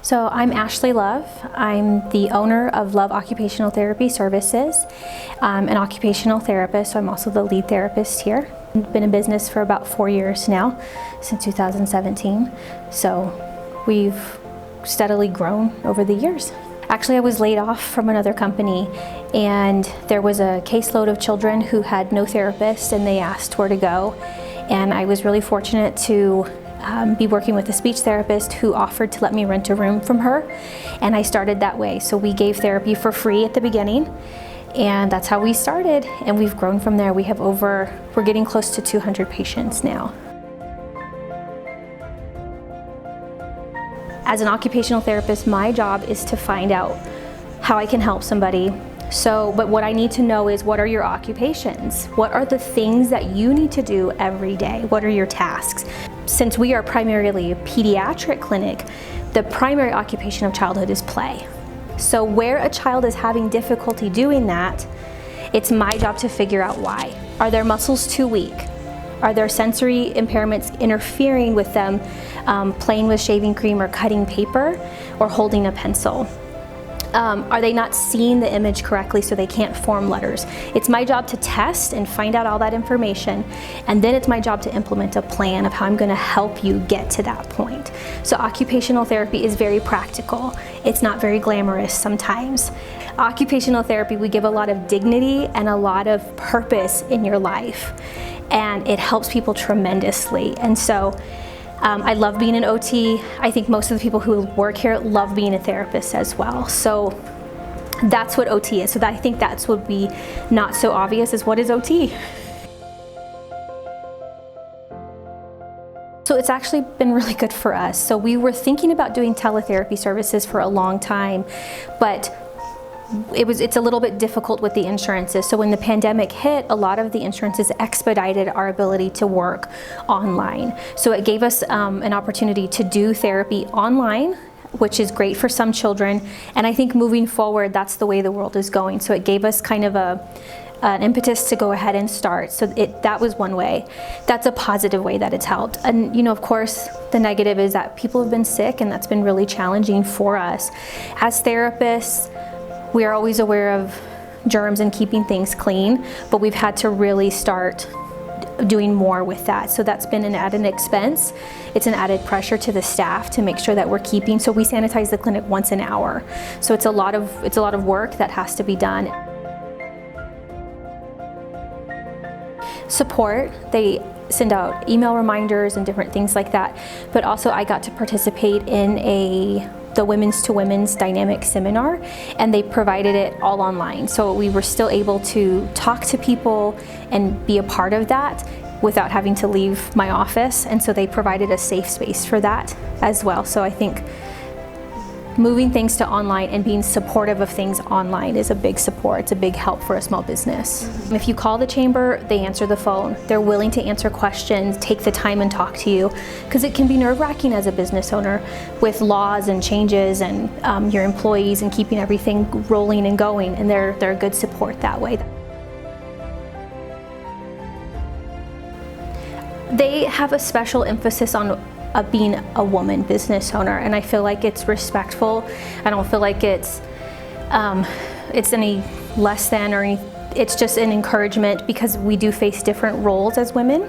So I'm AshleyLove. I'm the owner of Love Occupational Therapy Services. I'm an occupational therapist, so I'm also the lead therapist here. I've been in business for about 4 years now, since 2017. So we've steadily grown over the years. Actually, I was laid off from another company, and there was a caseload of children who had no therapist, and they asked where to go. And I was really fortunate to be working with a speech therapist who offered to let me rent a room from her, and I started that way. So we gave therapy for free at the beginning, and that's how we started, and we've grown from there. We're getting close to 200 patients now. As an occupational therapist, my job is to find out how I can help somebody. But what I need to know is, what are your occupations? What are the things that you need to do every day? What are your tasks? Since we are primarily a pediatric clinic, the primary occupation of childhood is play. So where a child is having difficulty doing that, it's my job to figure out why. Are their muscles too weak? Are there sensory impairments interfering with them playing with shaving cream or cutting paper or holding a pencil? Are they not seeing the image correctly so they can't form letters? It's my job to test and find out all that information, and then it's my job to implement a plan of how I'm going to help you get to that point. So occupational therapy is very practical. It's not very glamorous sometimes. Occupational therapy, we give a lot of dignity and a lot of purpose in your life, and it helps people tremendously. And so I love being an OT. I think most of the people who work here love being a therapist as well. So that's what OT is. So I think that's what would be not so obvious, is what is OT? So it's actually been really good for us. So we were thinking about doing teletherapy services for a long time, but it's a little bit difficult with the insurances. So when the pandemic hit, a lot of the insurances expedited our ability to work online. So it gave us an opportunity to do therapy online, which is great for some children. And I think moving forward, that's the way the world is going. So it gave us kind of an impetus to go ahead and start. So that was one way. That's a positive way that it's helped. And of course, the negative is that people have been sick, and that's been really challenging for us. As therapists, we are always aware of germs and keeping things clean, but we've had to really start doing more with that. So that's been an added expense. It's an added pressure to the staff to make sure that we're keeping. So we sanitize the clinic once an hour. So it's a lot of work that has to be done. Support, they send out email reminders and different things like that. But also I got to participate in the Women's to Women's dynamic seminar, and they provided it all online. So we were still able to talk to people and be a part of that without having to leave my office. And so they provided a safe space for that as well. So I think moving things to online and being supportive of things online is a big support. It's a big help for a small business. If you call the chamber, they answer the phone. They're willing to answer questions, take the time and talk to you, because it can be nerve-wracking as a business owner with laws and changes and your employees and keeping everything rolling and going, and they're a good support that way. They have a special emphasis on being a woman business owner, and I feel like it's respectful. I don't feel like it's any less than or any. It's just an encouragement, because we do face different roles as women.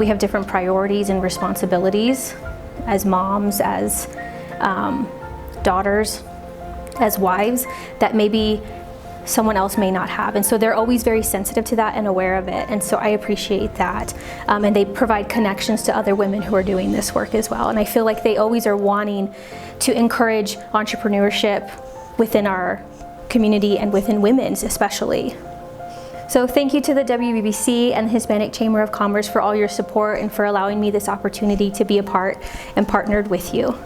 We have different priorities and responsibilities as moms, as daughters, as wives, that maybe someone else may not have. And so they're always very sensitive to that and aware of it. And so I appreciate that. And they provide connections to other women who are doing this work as well. And I feel like they always are wanting to encourage entrepreneurship within our community and within women's especially. So thank you to the WBBC and the Hispanic Chamber of Commerce for all your support and for allowing me this opportunity to be a part and partnered with you.